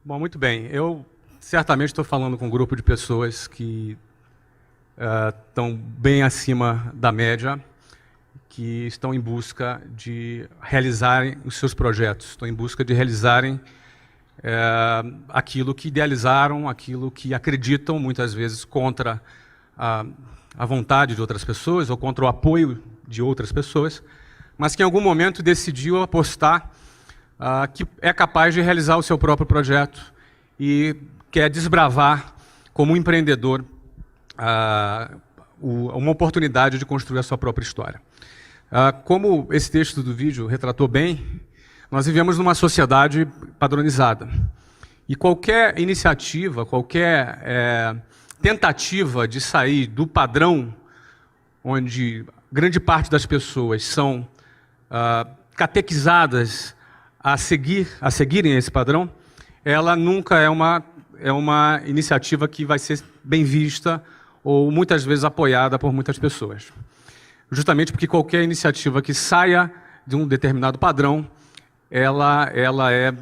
Bom, muito bem. Eu certamente estou falando com um grupo de pessoas que estão bem acima da média, que estão em busca de realizarem os seus projetos, estão em busca de realizarem aquilo que idealizaram, aquilo que acreditam, muitas vezes contra a vontade de outras pessoas ou contra o apoio de outras pessoas, mas que em algum momento decidiu apostar que é capaz de realizar o seu próprio projeto e quer desbravar, como um empreendedor, uma oportunidade de construir a sua própria história. Como esse texto do vídeo retratou bem, nós vivemos numa sociedade padronizada. E qualquer iniciativa, qualquer tentativa de sair do padrão, onde grande parte das pessoas são catequizadas a seguirem esse padrão, ela nunca é uma iniciativa que vai ser bem vista ou muitas vezes apoiada por muitas pessoas. Justamente porque qualquer iniciativa que saia de um determinado padrão, ela é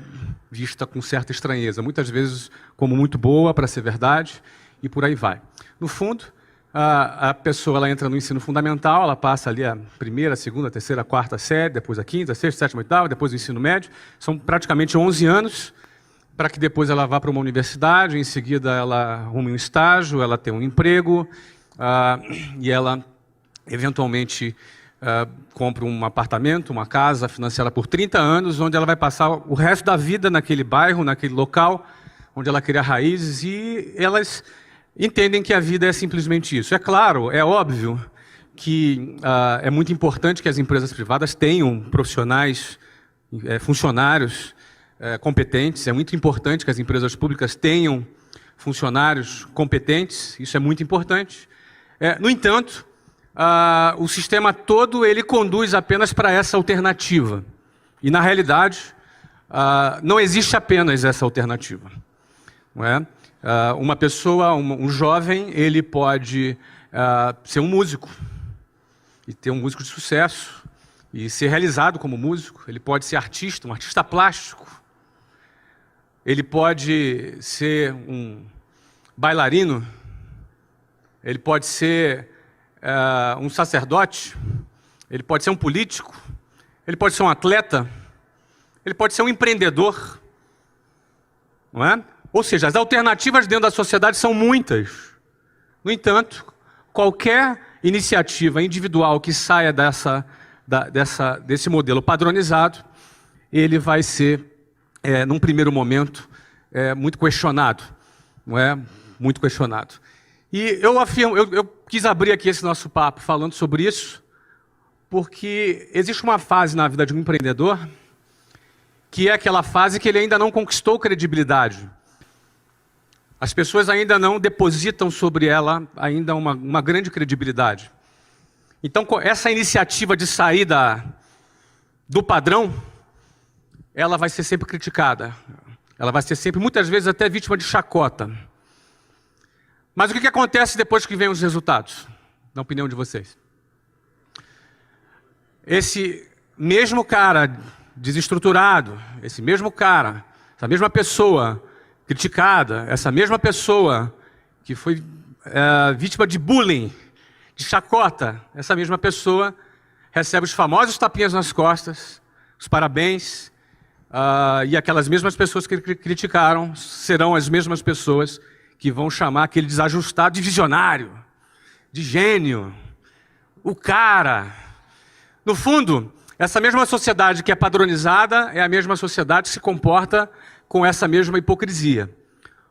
vista com certa estranheza, muitas vezes como muito boa para ser verdade e por aí vai. No fundo, a pessoa ela entra no ensino fundamental, ela passa ali a primeira, segunda, terceira, quarta série, depois a quinta, sexta, sétima, oitava, depois o ensino médio. São praticamente 11 anos para que depois ela vá para uma universidade, em seguida ela arrume um estágio, ela tem um emprego e ela eventualmente compra um apartamento, uma casa financiada por 30 anos, onde ela vai passar o resto da vida naquele bairro, naquele local, onde ela cria raízes, e elas entendem que a vida é simplesmente isso. É claro, é óbvio que é muito importante que as empresas privadas tenham profissionais, funcionários competentes, é muito importante que as empresas públicas tenham funcionários competentes, isso é muito importante. No entanto, o sistema todo ele conduz apenas para essa alternativa. E, na realidade, não existe apenas essa alternativa. Não é? Uma pessoa, um jovem, ele pode ser um músico, e ter um músico de sucesso, e ser realizado como músico. Ele pode ser artista, um artista plástico. Ele pode ser um bailarino. Ele pode ser um sacerdote. Ele pode ser um político. Ele pode ser um atleta. Ele pode ser um empreendedor. Não é? Ou seja, as alternativas dentro da sociedade são muitas. No entanto, qualquer iniciativa individual que saia desse modelo padronizado, ele vai ser, num primeiro momento, muito questionado. Não é? Muito questionado. E eu quis abrir aqui esse nosso papo falando sobre isso, porque existe uma fase na vida de um empreendedor que é aquela fase que ele ainda não conquistou credibilidade. As pessoas ainda não depositam sobre ela ainda uma grande credibilidade. Então, essa iniciativa de sair do padrão, ela vai ser sempre criticada. Ela vai ser sempre, muitas vezes, até vítima de chacota. Mas o que acontece depois que vem os resultados, na opinião de vocês? Esse mesmo cara desestruturado, esse mesmo cara, essa mesma pessoa criticada, essa mesma pessoa que foi vítima de bullying, de chacota, essa mesma pessoa recebe os famosos tapinhas nas costas, os parabéns, e aquelas mesmas pessoas que criticaram serão as mesmas pessoas que vão chamar aquele desajustado de visionário, de gênio, o cara. No fundo, essa mesma sociedade que é padronizada é a mesma sociedade que se comporta com essa mesma hipocrisia.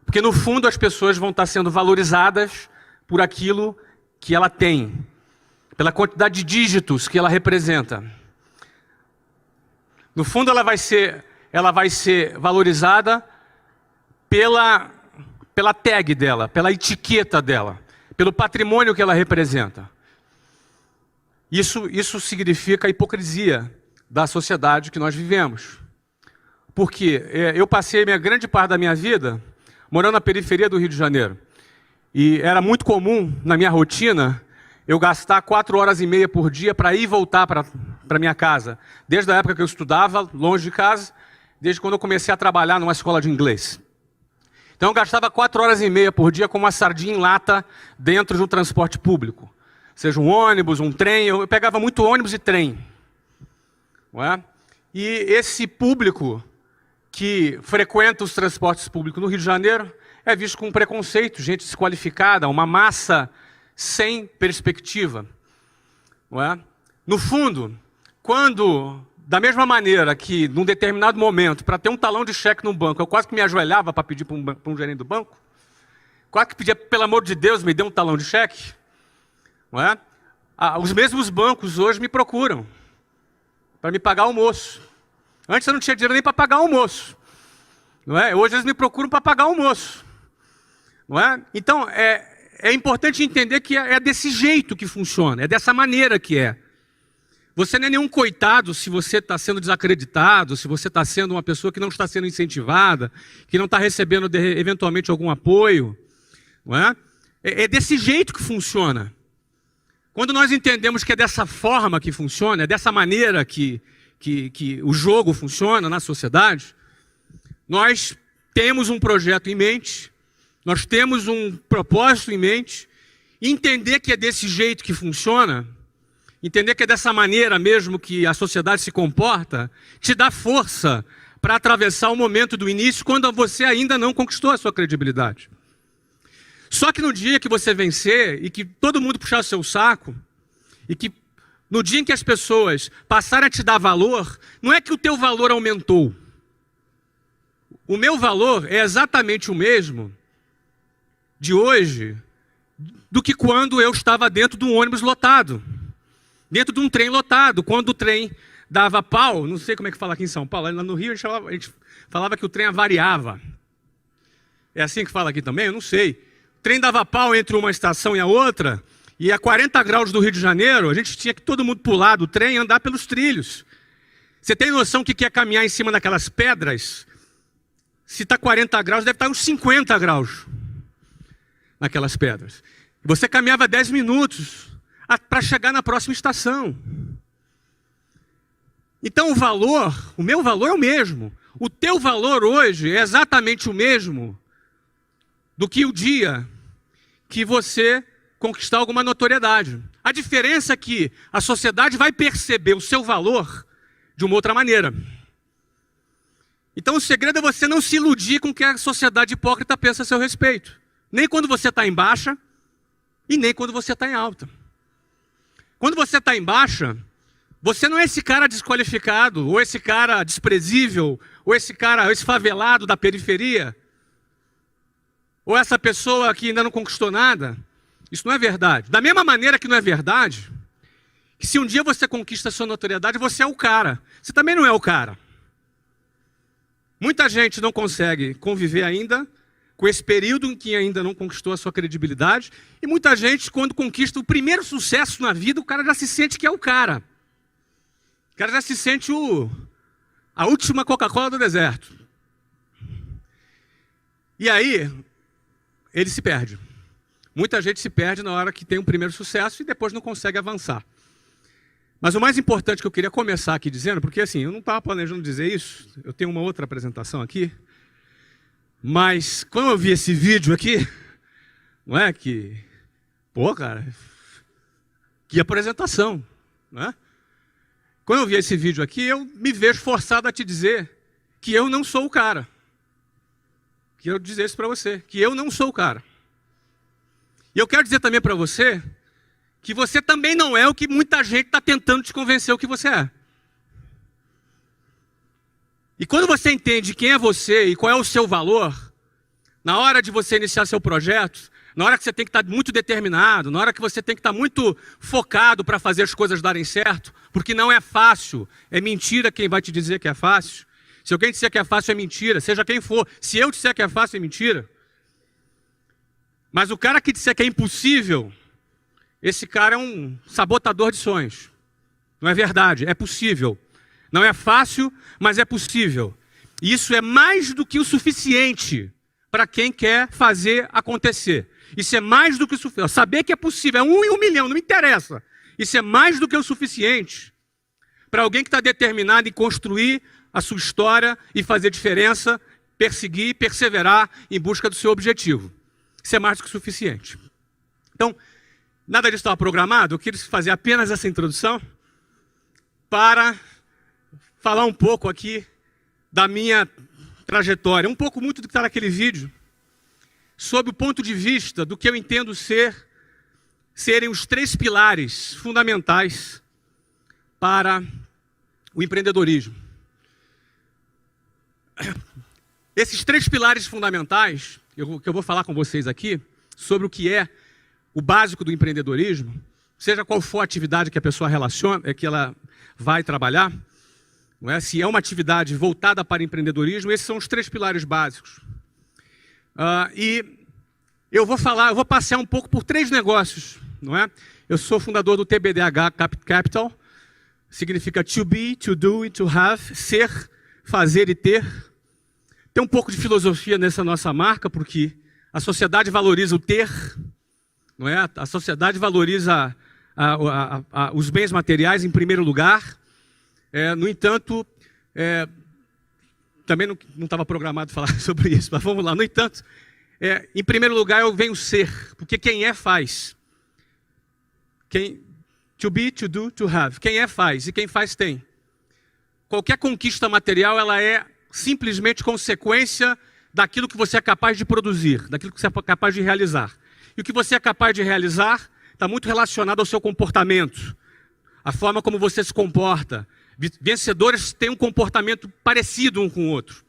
Porque, no fundo, as pessoas vão estar sendo valorizadas por aquilo que ela tem, pela quantidade de dígitos que ela representa. No fundo, ela vai ser valorizada pela tag dela, pela etiqueta dela, pelo patrimônio que ela representa. Isso significa a hipocrisia da sociedade que nós vivemos. Porque eu passei grande parte da minha vida morando na periferia do Rio de Janeiro. E era muito comum, na minha rotina, eu gastar 4 horas e meia por dia para ir e voltar para minha casa. Desde a época que eu estudava, longe de casa, desde quando eu comecei a trabalhar numa escola de inglês. Então eu gastava 4 horas e meia por dia com uma sardinha em lata dentro de um transporte público. Seja um ônibus, um trem, eu pegava muito ônibus e trem. Não é? E esse público que frequenta os transportes públicos no Rio de Janeiro é visto com preconceito, gente desqualificada, uma massa sem perspectiva. Não é? No fundo, quando, da mesma maneira que, num determinado momento, para ter um talão de cheque no banco, eu quase que me ajoelhava para pedir para um gerente do banco, quase que pedia, pelo amor de Deus, me dê um talão de cheque, não é? Os mesmos bancos hoje me procuram para me pagar almoço. Antes eu não tinha dinheiro nem para pagar almoço. Não é? Hoje eles me procuram para pagar almoço. Não é? Então, é importante entender que é desse jeito que funciona, é dessa maneira que é. Você não é nenhum coitado se você está sendo desacreditado, se você está sendo uma pessoa que não está sendo incentivada, que não está recebendo eventualmente algum apoio. Não é? É desse jeito que funciona. Quando nós entendemos que é dessa forma que funciona, é dessa maneira que o jogo funciona na sociedade, nós temos um projeto em mente, nós temos um propósito em mente, e entender que é desse jeito que funciona, entender que é dessa maneira mesmo que a sociedade se comporta, te dá força para atravessar o momento do início quando você ainda não conquistou a sua credibilidade. Só que no dia que você vencer e que todo mundo puxar o seu saco, e que no dia em que as pessoas passarem a te dar valor, não é que o teu valor aumentou. O meu valor é exatamente o mesmo de hoje do que quando eu estava dentro de um ônibus lotado, dentro de um trem lotado, quando o trem dava pau, não sei como é que fala aqui em São Paulo, lá no Rio a gente falava que o trem avariava. É assim que fala aqui também? Eu não sei. O trem dava pau entre uma estação e a outra, e a 40 graus do Rio de Janeiro, a gente tinha que todo mundo pular do trem e andar pelos trilhos. Você tem noção do que é caminhar em cima daquelas pedras? Se está 40 graus, deve estar uns 50 graus naquelas pedras. Você caminhava 10 minutos para chegar na próxima estação. Então o meu valor é o mesmo. O teu valor hoje é exatamente o mesmo do que o dia que você conquistar alguma notoriedade. A diferença é que a sociedade vai perceber o seu valor de uma outra maneira. Então o segredo é você não se iludir com o que a sociedade hipócrita pensa a seu respeito. Nem quando você está em baixa e nem quando você está em alta. Quando você está em baixa, você não é esse cara desqualificado, ou esse cara desprezível, ou esse cara, esse favelado da periferia, ou essa pessoa que ainda não conquistou nada. Isso não é verdade. Da mesma maneira que não é verdade, que se um dia você conquista a sua notoriedade, você é o cara. Você também não é o cara. Muita gente não consegue conviver ainda com esse período em que ainda não conquistou a sua credibilidade, e muita gente, quando conquista o primeiro sucesso na vida, o cara já se sente que é o cara. O cara já se sente a última Coca-Cola do deserto. E aí, ele se perde. Muita gente se perde na hora que tem um primeiro sucesso e depois não consegue avançar. Mas o mais importante que eu queria começar aqui dizendo, porque assim, eu não estava planejando dizer isso, eu tenho uma outra apresentação aqui, mas quando eu vi esse vídeo aqui, não é que, pô cara, que apresentação, não é? Quando eu vi esse vídeo aqui, eu me vejo forçado a te dizer que eu não sou o cara. Que eu dizer isso para você, que eu não sou o cara. E eu quero dizer também para você que você também não é o que muita gente está tentando te convencer o que você é. E quando você entende quem é você e qual é o seu valor, na hora de você iniciar seu projeto, na hora que você tem que estar muito determinado, na hora que você tem que estar muito focado para fazer as coisas darem certo, porque não é fácil, é mentira quem vai te dizer que é fácil. Se alguém disser que é fácil, é mentira, seja quem for. Se eu disser que é fácil, é mentira. Mas o cara que disser que é impossível, esse cara é um sabotador de sonhos. Não é verdade, é possível. Não é fácil, mas é possível. E isso é mais do que o suficiente para quem quer fazer acontecer. Isso é mais do que o suficiente. Saber que é possível, é 1 em 1 milhão, não me interessa. Isso é mais do que o suficiente para alguém que está determinado em construir a sua história e fazer diferença perseguir e perseverar em busca do seu objetivo. Isso é mais do que suficiente. Então, nada disso estava programado, eu queria fazer apenas essa introdução para falar um pouco aqui da minha trajetória, um pouco muito do que está naquele vídeo, sob o ponto de vista do que eu entendo serem os 3 pilares fundamentais para o empreendedorismo. Esses 3 pilares fundamentais, que eu vou falar com vocês aqui, sobre o que é o básico do empreendedorismo, seja qual for a atividade que a pessoa que ela vai trabalhar, não é? Se é uma atividade voltada para empreendedorismo, esses são os 3 pilares básicos. E eu vou passear um pouco por 3 negócios, não é? Eu sou fundador do TBDH Capital, significa to be, to do e to have, ser, fazer e ter. Tem um pouco de filosofia nessa nossa marca, porque a sociedade valoriza o ter, não é? A sociedade valoriza os bens materiais em primeiro lugar. No entanto, também não estava programado falar sobre isso, mas vamos lá. No entanto, em primeiro lugar eu venho ser, porque quem é faz. To be, to do, to have. Quem é faz, e quem faz tem. Qualquer conquista material, ela é simplesmente consequência daquilo que você é capaz de produzir, daquilo que você é capaz de realizar. E o que você é capaz de realizar está muito relacionado ao seu comportamento, a forma como você se comporta. Vencedores têm um comportamento parecido um com o outro.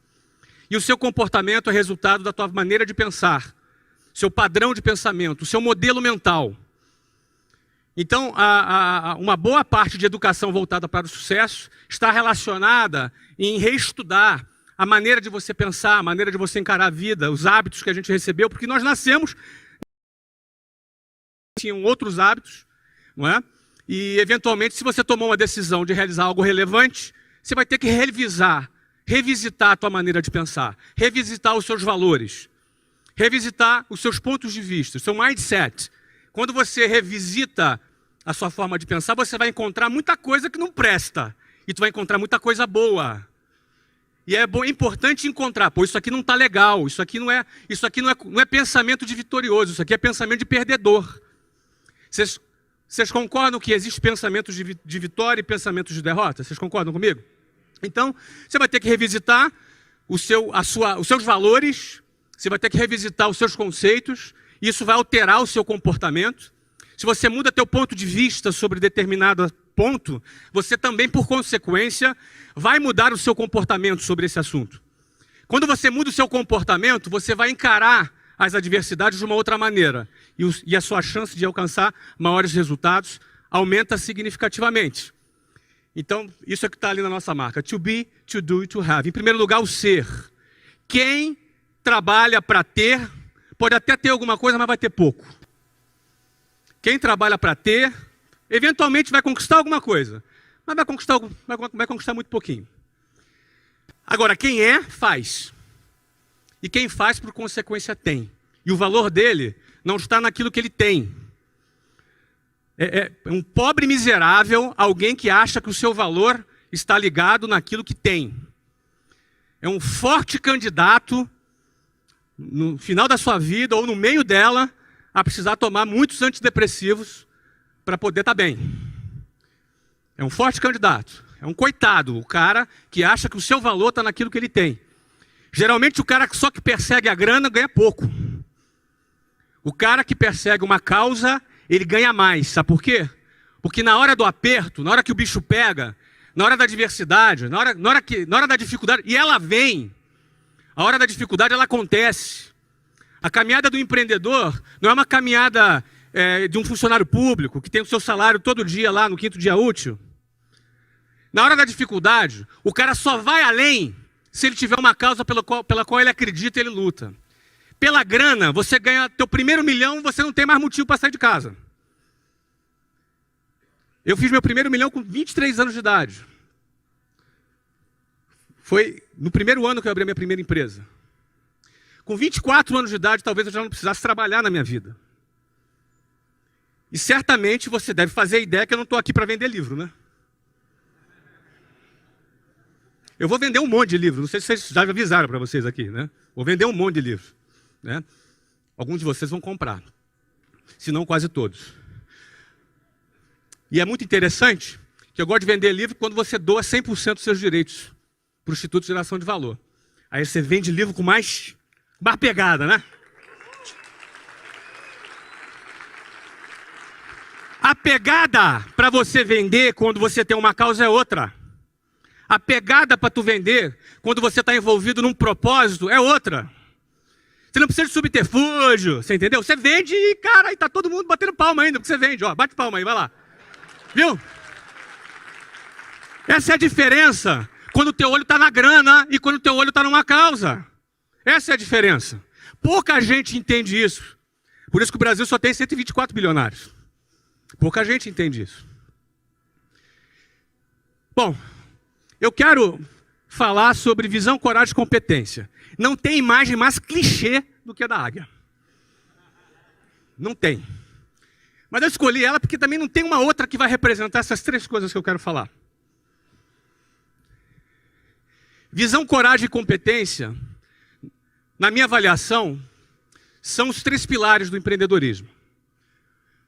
E o seu comportamento é resultado da tua maneira de pensar, seu padrão de pensamento, o seu modelo mental. Então, uma boa parte de educação voltada para o sucesso está relacionada em reestudar a maneira de você pensar, a maneira de você encarar a vida, os hábitos que a gente recebeu, porque nós nascemos, tinham outros hábitos, não é? E, eventualmente, se você tomou uma decisão de realizar algo relevante, você vai ter que revisitar a tua maneira de pensar, revisitar os seus valores, revisitar os seus pontos de vista, o seu mindset. Quando você revisita a sua forma de pensar, você vai encontrar muita coisa que não presta, e tu vai encontrar muita coisa boa. E é importante encontrar, pô, isso aqui não está legal, isso aqui não é pensamento de vitorioso, isso aqui é pensamento de perdedor. Vocês concordam que existe pensamentos de vitória e pensamentos de derrota? Vocês concordam comigo? Então, você vai ter que revisitar os seus valores, você vai ter que revisitar os seus conceitos, e isso vai alterar o seu comportamento. Se você muda teu ponto de vista sobre determinado ponto, você também, por consequência, vai mudar o seu comportamento sobre esse assunto. Quando você muda o seu comportamento, você vai encarar as adversidades de uma outra maneira. E a sua chance de alcançar maiores resultados aumenta significativamente. Então, isso é o que está ali na nossa marca. To be, to do e to have. Em primeiro lugar, o ser. Quem trabalha para ter, pode até ter alguma coisa, mas vai ter pouco. Quem trabalha para ter, eventualmente vai conquistar alguma coisa, mas vai conquistar muito pouquinho. Agora, quem é, faz. E quem faz, por consequência, tem. E o valor dele não está naquilo que ele tem. É um pobre miserável, alguém que acha que o seu valor está ligado naquilo que tem. É um forte candidato, no final da sua vida ou no meio dela, a precisar tomar muitos antidepressivos para poder estar bem. É um forte candidato. É um coitado, o cara que acha que o seu valor está naquilo que ele tem. Geralmente o cara só que persegue a grana ganha pouco. O cara que persegue uma causa, ele ganha mais. Sabe por quê? Porque na hora do aperto, na hora que o bicho pega, na hora da adversidade, na hora da dificuldade, e ela vem, a hora da dificuldade ela acontece. A caminhada do empreendedor não é uma caminhada de um funcionário público que tem o seu salário todo dia lá no 5º dia útil. Na hora da dificuldade, o cara só vai além se ele tiver uma causa pela qual ele acredita e ele luta. Pela grana, você ganha teu primeiro milhão, você não tem mais motivo para sair de casa. Eu fiz meu primeiro milhão com 23 anos de idade. Foi no primeiro ano que eu abri a minha primeira empresa. Com 24 anos de idade, talvez eu já não precisasse trabalhar na minha vida. E certamente você deve fazer a ideia que eu não estou aqui para vender livro, né? Eu vou vender um monte de livro. Não sei se vocês já avisaram para vocês aqui, né? Vou vender um monte de livro, né? Alguns de vocês vão comprar, se não quase todos. E é muito interessante que eu gosto de vender livro quando você doa 100% dos seus direitos para o Instituto de Geração de Valor. Aí você vende livro com mais pegada, né? A pegada para você vender quando você tem uma causa é outra. A pegada para tu vender quando você está envolvido num propósito é outra. Você não precisa de subterfúgio, você entendeu? Você vende e, cara, aí tá todo mundo batendo palma ainda, porque você vende, ó, bate palma aí, vai lá. Viu? Essa é a diferença quando o teu olho está na grana e quando o teu olho está numa causa. Essa é a diferença. Pouca gente entende isso. Por isso que o Brasil só tem 124 bilionários. Pouca gente entende isso. Bom, eu quero falar sobre visão, coragem e competência. Não tem imagem mais clichê do que a da águia. Não tem. Mas eu escolhi ela porque também não tem uma outra que vai representar essas três coisas que eu quero falar. Visão, coragem e competência, na minha avaliação, são os três pilares do empreendedorismo.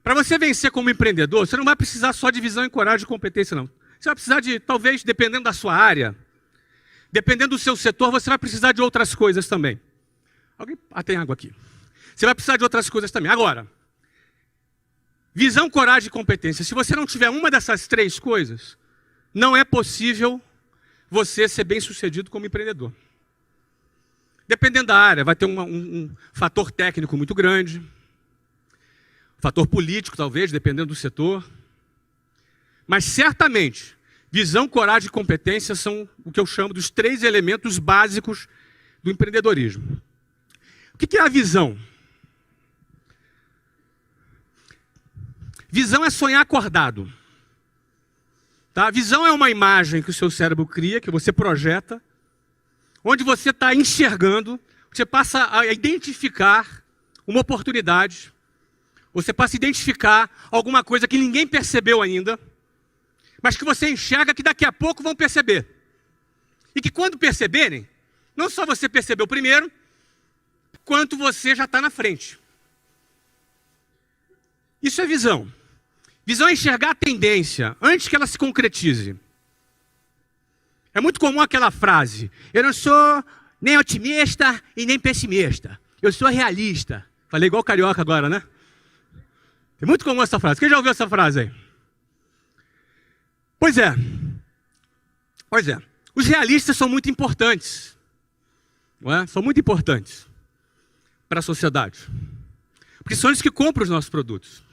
Para você vencer como empreendedor, você não vai precisar só de visão, coragem e competência, não. Você vai precisar de, talvez, dependendo da sua área, dependendo do seu setor, você vai precisar de outras coisas também. Alguém? Ah, tem água aqui. Você vai precisar de outras coisas também. Agora, visão, coragem e competência. Se você não tiver uma dessas três coisas, não é possível você ser bem-sucedido como empreendedor. Dependendo da área, vai ter um fator técnico muito grande, fator político, talvez, dependendo do setor. Mas, certamente, visão, coragem e competência são o que eu chamo dos três elementos básicos do empreendedorismo. O que é a visão? Visão é sonhar acordado. Tá? Visão é uma imagem que o seu cérebro cria, que você projeta, onde você está enxergando, você passa a identificar uma oportunidade, você passa a identificar alguma coisa que ninguém percebeu ainda, mas que você enxerga que daqui a pouco vão perceber. E que quando perceberem, não só você percebeu primeiro, quanto você já está na frente. Isso é visão. Visão é enxergar a tendência antes que ela se concretize. É muito comum aquela frase: eu não sou nem otimista e nem pessimista. Eu sou realista. Falei igual carioca agora, né? É muito comum essa frase. Quem já ouviu essa frase aí? Pois é. Os realistas são muito importantes. Não é? São muito importantes para a sociedade. Porque são eles que compram os nossos produtos.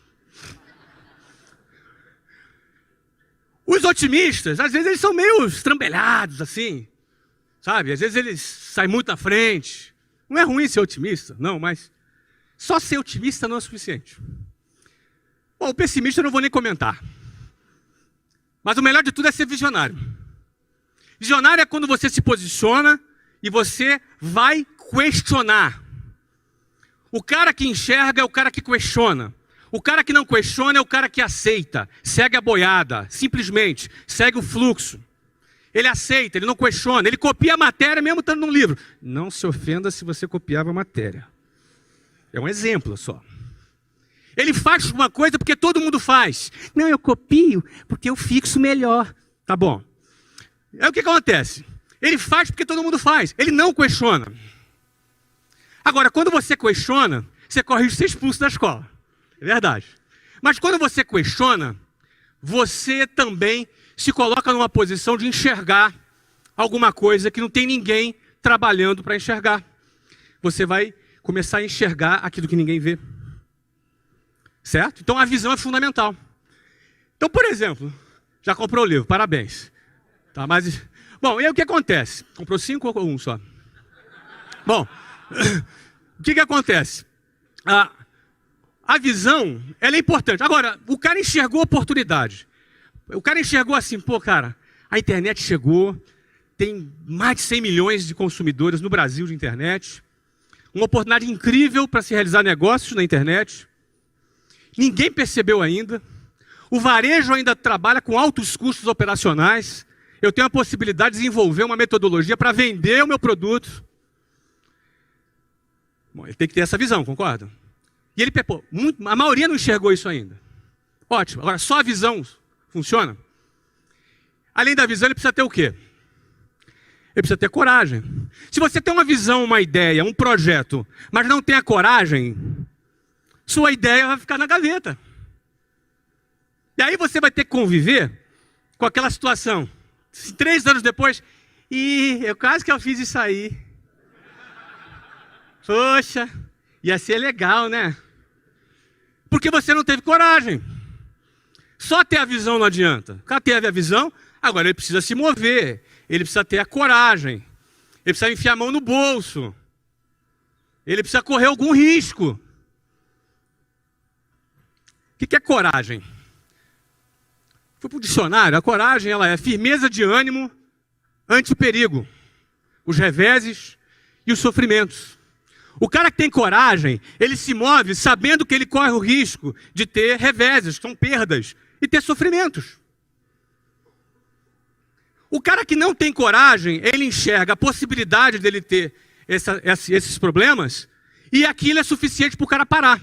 Os otimistas, às vezes eles são meio estrambelhados, assim, sabe? Às vezes eles saem muito à frente. Não é ruim ser otimista, não, mas só ser otimista não é suficiente. Bom, o pessimista eu não vou nem comentar. Mas o melhor de tudo é ser visionário. Visionário é quando você se posiciona e você vai questionar. O cara que enxerga é o cara que questiona. O cara que não questiona é o cara que aceita, segue a boiada, simplesmente, segue o fluxo. Ele aceita, ele não questiona, ele copia a matéria mesmo estando num livro. Não se ofenda se você copiava a matéria. É um exemplo só. Ele faz uma coisa porque todo mundo faz. Não, eu copio porque eu fixo melhor. Tá bom. Aí o que acontece? Ele faz porque todo mundo faz. Ele não questiona. Agora, quando você questiona, você corre risco de ser expulso da escola. É verdade. Mas quando você questiona, você também se coloca numa posição de enxergar alguma coisa que não tem ninguém trabalhando para enxergar. Você vai começar a enxergar aquilo que ninguém vê. Certo? Então a visão é fundamental. Então, por exemplo, já comprou o livro, parabéns. Tá, mas... Bom, e aí o que acontece? Comprou 5 ou 1 só? Bom, o que acontece? A visão, ela é importante. Agora, o cara enxergou a oportunidade. O cara enxergou assim, pô, cara, a internet chegou, tem mais de 100 milhões de consumidores no Brasil de internet, uma oportunidade incrível para se realizar negócios na internet. Ninguém percebeu ainda. O varejo ainda trabalha com altos custos operacionais. eu tenho a possibilidade de desenvolver uma metodologia para vender o meu produto. Bom, ele tem que ter essa visão, concorda? E ele, pô, a maioria não enxergou isso ainda. Ótimo. Agora, só a visão funciona? Além da visão, ele precisa ter o quê? Ele precisa ter coragem. Se você tem uma visão, uma ideia, um projeto, mas não tem a coragem, sua ideia vai ficar na gaveta. E aí você vai ter que conviver com aquela situação. 3 anos depois, eu quase que eu fiz isso aí. Poxa, ia ser legal, né? Porque você não teve coragem. Só ter a visão não adianta. O cara teve a visão, agora ele precisa se mover. Ele precisa ter a coragem. Ele precisa enfiar a mão no bolso. Ele precisa correr algum risco. O que é coragem? Fui para o dicionário. A coragem ela é firmeza de ânimo ante o perigo, os reveses e os sofrimentos. O cara que tem coragem, ele se move sabendo que ele corre o risco de ter reveses, que são perdas, e ter sofrimentos. O cara que não tem coragem, ele enxerga a possibilidade dele ter esses problemas, e aquilo é suficiente para o cara parar.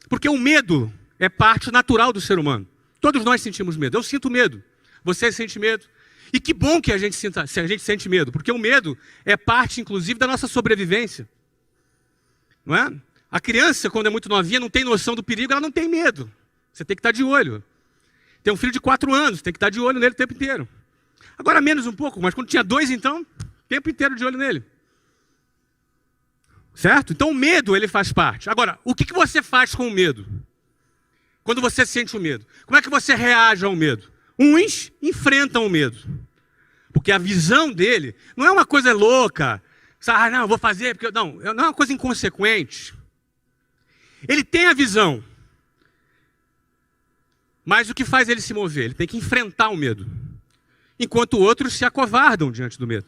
Porque o medo é parte natural do ser humano. Todos nós sentimos medo. Eu sinto medo. Você sente medo. E que bom que a gente sente medo, porque o medo é parte, inclusive, da nossa sobrevivência. Não é? A criança, quando é muito novinha, não tem noção do perigo, ela não tem medo. Você tem que estar de olho. Tem um filho de 4 anos, tem que estar de olho nele o tempo inteiro. Agora menos um pouco, mas quando tinha 2, então, o tempo inteiro de olho nele. Certo? Então o medo, ele faz parte. Agora, o que você faz com o medo? Quando você sente o medo? Como é que você reage ao medo? Uns enfrentam o medo. Porque a visão dele não é uma coisa louca. Não, eu vou fazer, porque não é uma coisa inconsequente. Ele tem a visão. Mas o que faz ele se mover? Ele tem que enfrentar o medo. Enquanto outros se acovardam diante do medo.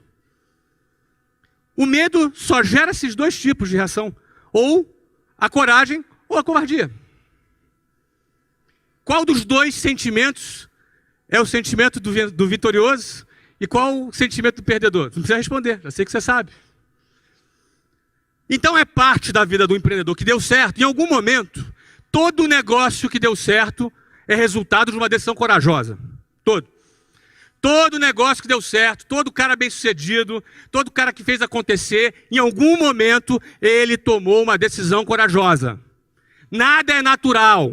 O medo só gera esses 2 tipos de reação. Ou a coragem ou a covardia. Qual dos 2 sentimentos é o sentimento do vitorioso e qual o sentimento do perdedor? Não precisa responder, já sei que você sabe. Então é parte da vida do empreendedor que deu certo. Em algum momento, todo negócio que deu certo é resultado de uma decisão corajosa. Todo negócio que deu certo, todo cara bem-sucedido, todo cara que fez acontecer, em algum momento ele tomou uma decisão corajosa. Nada é natural,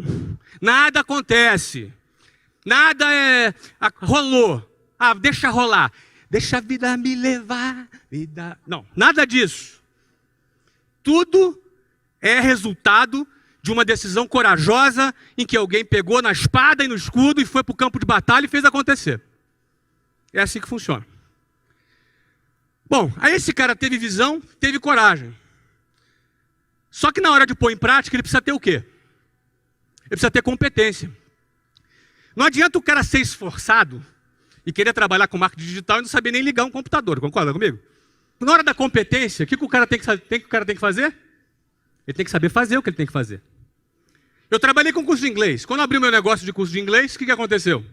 nada acontece. Nada rolou. Deixa rolar. Deixa a vida me levar. Não, nada disso. Tudo é resultado de uma decisão corajosa em que alguém pegou na espada e no escudo e foi para o campo de batalha e fez acontecer. É assim que funciona. Bom, aí esse cara teve visão, teve coragem. Só que na hora de pôr em prática, ele precisa ter o quê? Ele precisa ter competência. Não adianta o cara ser esforçado e querer trabalhar com marketing digital e não saber nem ligar um computador, concorda comigo? Na hora da competência, o que o cara tem que fazer? Ele tem que saber fazer o que ele tem que fazer. Eu trabalhei com curso de inglês. Quando eu abri o meu negócio de curso de inglês, o que aconteceu?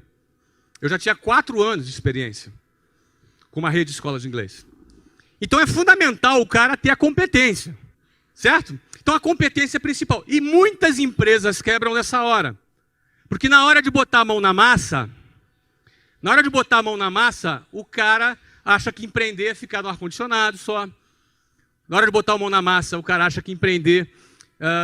Eu já tinha 4 anos de experiência com uma rede de escolas de inglês. Então é fundamental o cara ter a competência, certo? Então a competência é principal. E muitas empresas quebram nessa hora. Porque na hora de botar a mão na massa, o cara acha que empreender é ficar no ar-condicionado só. Na hora de botar a mão na massa, o cara acha que empreender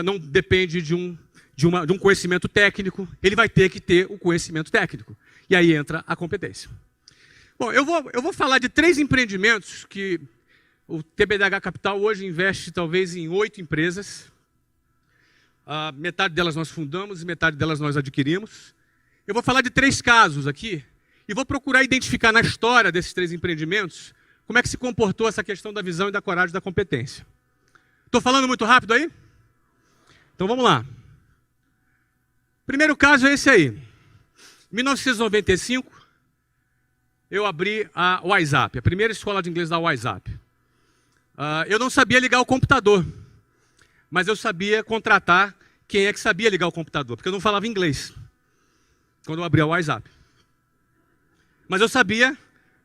não depende de um conhecimento técnico. Ele vai ter que ter o conhecimento técnico. E aí entra a competência. Bom, eu vou falar de 3 empreendimentos que o TBDH Capital hoje investe talvez em 8 empresas. Metade delas nós fundamos e metade delas nós adquirimos. Eu vou falar de 3 casos aqui e vou procurar identificar na história desses 3 empreendimentos como é que se comportou essa questão da visão e da coragem e da competência. Estou falando muito rápido aí? Então vamos lá. Primeiro caso é esse aí. Em 1995, eu abri a WhatsApp, a primeira escola de inglês da WhatsApp. Eu não sabia ligar o computador, mas eu sabia contratar quem é que sabia ligar o computador, porque eu não falava inglês quando eu abri a WhatsApp. Mas eu sabia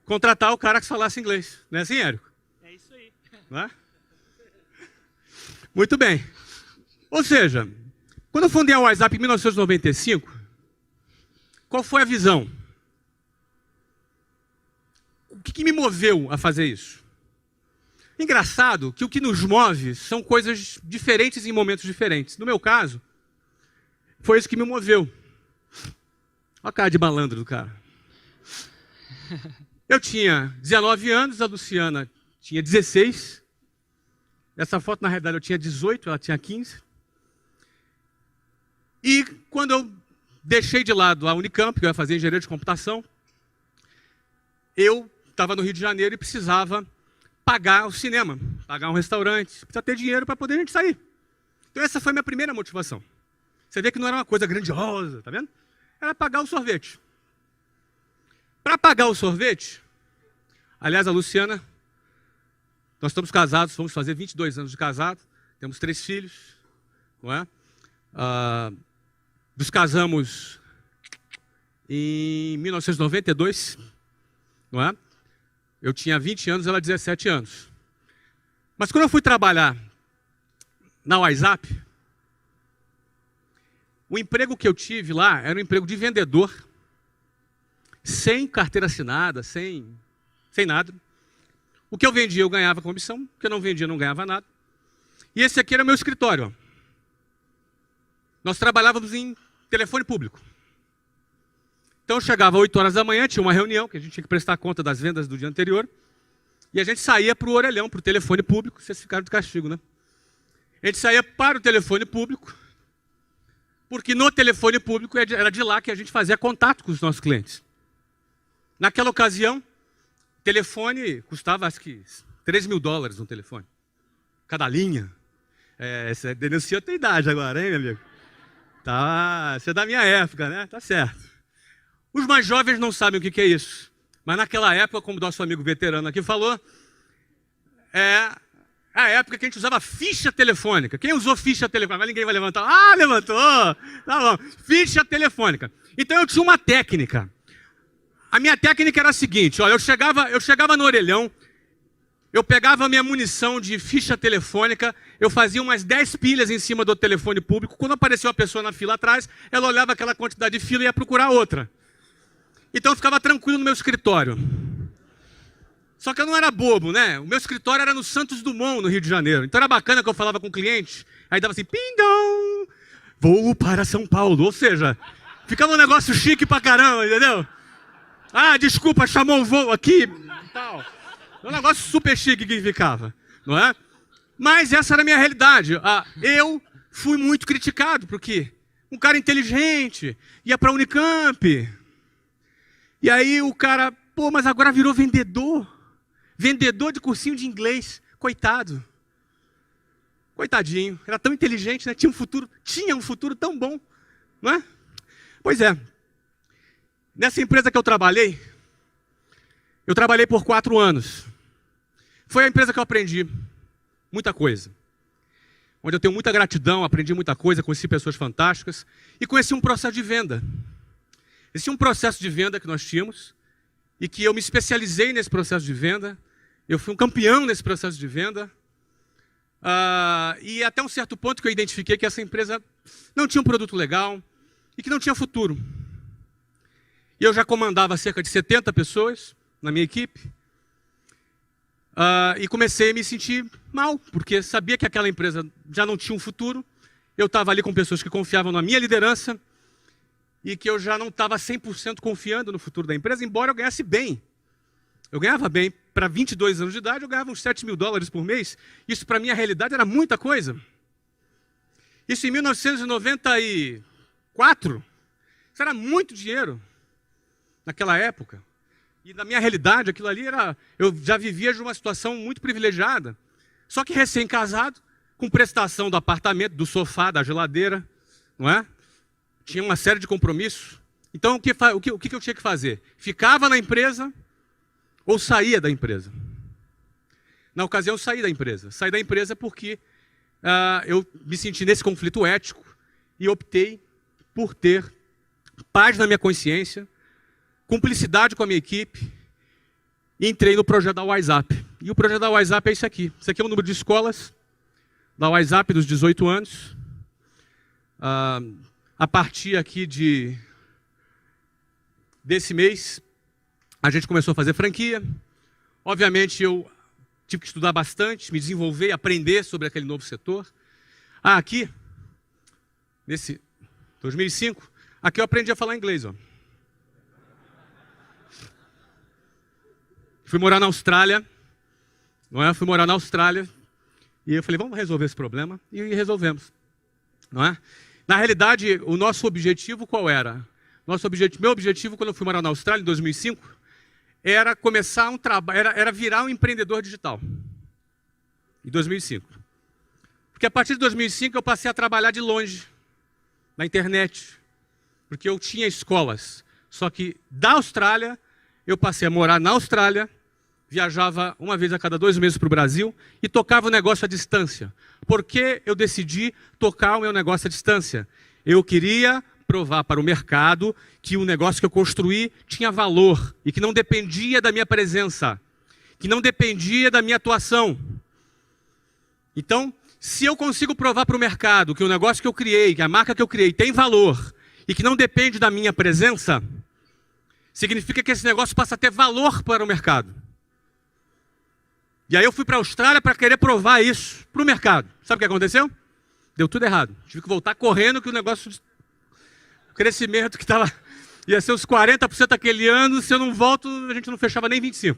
contratar o cara que falasse inglês. Não é assim, Érico? É isso aí. Não é? Muito bem. Ou seja, quando eu fundei a WhatsApp em 1995, qual foi a visão? O que me moveu a fazer isso? Engraçado que o que nos move são coisas diferentes em momentos diferentes. No meu caso, foi isso que me moveu. Olha a cara de malandro do cara. Eu tinha 19 anos, a Luciana tinha 16. Essa foto, na realidade, eu tinha 18, ela tinha 15. E quando eu deixei de lado a Unicamp, que eu ia fazer engenharia de computação, eu estava no Rio de Janeiro e precisava pagar o cinema, pagar um restaurante, precisa ter dinheiro para poder a gente sair. Então essa foi a minha primeira motivação. Você vê que não era uma coisa grandiosa, tá vendo? Era pagar o sorvete. Para pagar o sorvete, aliás, a Luciana, nós estamos casados, vamos fazer 22 anos de casado, temos 3 filhos, não é? Nos casamos em 1992, não é? Eu tinha 20 anos, ela 17 anos. Mas quando eu fui trabalhar na WhatsApp, o emprego que eu tive lá era um emprego de vendedor, sem carteira assinada, sem nada. O que eu vendia, eu ganhava comissão. O que eu não vendia, eu não ganhava nada. E esse aqui era o meu escritório. Ó. Nós trabalhávamos em telefone público. Então eu chegava às 8 horas da manhã, tinha uma reunião, que a gente tinha que prestar conta das vendas do dia anterior. E a gente saía para o orelhão, para o telefone público. Vocês ficaram de castigo, né? A gente saía para o telefone público, porque no telefone público era de lá que a gente fazia contato com os nossos clientes. Naquela ocasião, telefone custava, acho que, $3.000 um telefone. Cada linha. Você denunciou a tua idade agora, hein, meu amigo? Tá, você é da minha época, né? Tá certo. Os mais jovens não sabem o que é isso. Mas naquela época, como o nosso amigo veterano aqui falou, é a época que a gente usava ficha telefônica. Quem usou ficha telefônica? Mas ninguém vai levantar. Ah, levantou! Tá bom. Ficha telefônica. Então eu tinha uma técnica. A minha técnica era a seguinte, olha, eu chegava no orelhão, eu pegava a minha munição de ficha telefônica, eu fazia umas 10 pilhas em cima do telefone público, quando apareceu uma pessoa na fila atrás, ela olhava aquela quantidade de fila e ia procurar outra. Então eu ficava tranquilo no meu escritório. Só que eu não era bobo, né? O meu escritório era no Santos Dumont, no Rio de Janeiro. Então era bacana que eu falava com o cliente, aí dava assim, pindão, voo para São Paulo. Ou seja, ficava um negócio chique pra caramba, entendeu? Ah, desculpa, chamou o voo aqui e tal. Um negócio super chique que ficava, não é? Mas essa era a minha realidade. Eu fui muito criticado, porque um cara inteligente ia para a Unicamp. E aí o cara, pô, mas agora virou vendedor. Vendedor de cursinho de inglês. Coitado. Coitadinho. Era tão inteligente, né? Tinha um futuro tão bom, não é? Pois é. Nessa empresa que eu trabalhei por 4 anos. Foi a empresa que eu aprendi muita coisa. Onde eu tenho muita gratidão, aprendi muita coisa, conheci pessoas fantásticas e conheci um processo de venda. Esse é um processo de venda que nós tínhamos e que eu me especializei nesse processo de venda. Eu fui um campeão nesse processo de venda. E até um certo ponto que eu identifiquei que essa empresa não tinha um produto legal e que não tinha futuro. E eu já comandava cerca de 70 pessoas na minha equipe. E comecei a me sentir mal, porque sabia que aquela empresa já não tinha um futuro. Eu estava ali com pessoas que confiavam na minha liderança e que eu já não estava 100% confiando no futuro da empresa, embora eu ganhasse bem. Eu ganhava bem. Para 22 anos de idade, eu ganhava uns $7.000 por mês. Isso, para minha realidade, era muita coisa. Isso em 1994. Isso era muito dinheiro naquela época. E na minha realidade, aquilo ali era... Eu já vivia de uma situação muito privilegiada. Só que recém-casado, com prestação do apartamento, do sofá, da geladeira, não é? Tinha uma série de compromissos. Então, o que eu tinha que fazer? Ficava na empresa ou saía da empresa? Na ocasião, eu saí da empresa. Saí da empresa porque eu me senti nesse conflito ético e optei por ter paz na minha consciência, cumplicidade com a minha equipe, e entrei no projeto da WhatsApp. E o projeto da WhatsApp é isso aqui. Isso aqui é o número de escolas da WhatsApp dos 18 anos. A partir aqui desse mês, a gente começou a fazer franquia. Obviamente, eu tive que estudar bastante, me desenvolver, aprender sobre aquele novo setor. Aqui, nesse 2005, aqui eu aprendi a falar inglês. Ó. Fui morar na Austrália, não é? Fui morar na Austrália e eu falei, vamos resolver esse problema, e resolvemos, não é? Na realidade, o nosso objetivo qual era? Meu objetivo quando eu fui morar na Austrália em 2005 era começar um trabalho, era virar um empreendedor digital. Em 2005. Porque a partir de 2005 eu passei a trabalhar de longe, na internet, porque eu tinha escolas. Só que da Austrália, eu passei a morar na Austrália, viajava uma vez a cada 2 meses para o Brasil e tocava o negócio à distância. Por que eu decidi tocar o meu negócio à distância? Eu queria provar para o mercado que o negócio que eu construí tinha valor e que não dependia da minha presença, que não dependia da minha atuação. Então, se eu consigo provar para o mercado que o negócio que eu criei, que a marca que eu criei tem valor e que não depende da minha presença, significa que esse negócio passa a ter valor para o mercado. E aí eu fui para a Austrália para querer provar isso para o mercado. Sabe o que aconteceu? Deu tudo errado. Tive que voltar correndo que o negócio, o crescimento que estava, ia ser uns 40% aquele ano, se eu não volto, a gente não fechava nem 25%.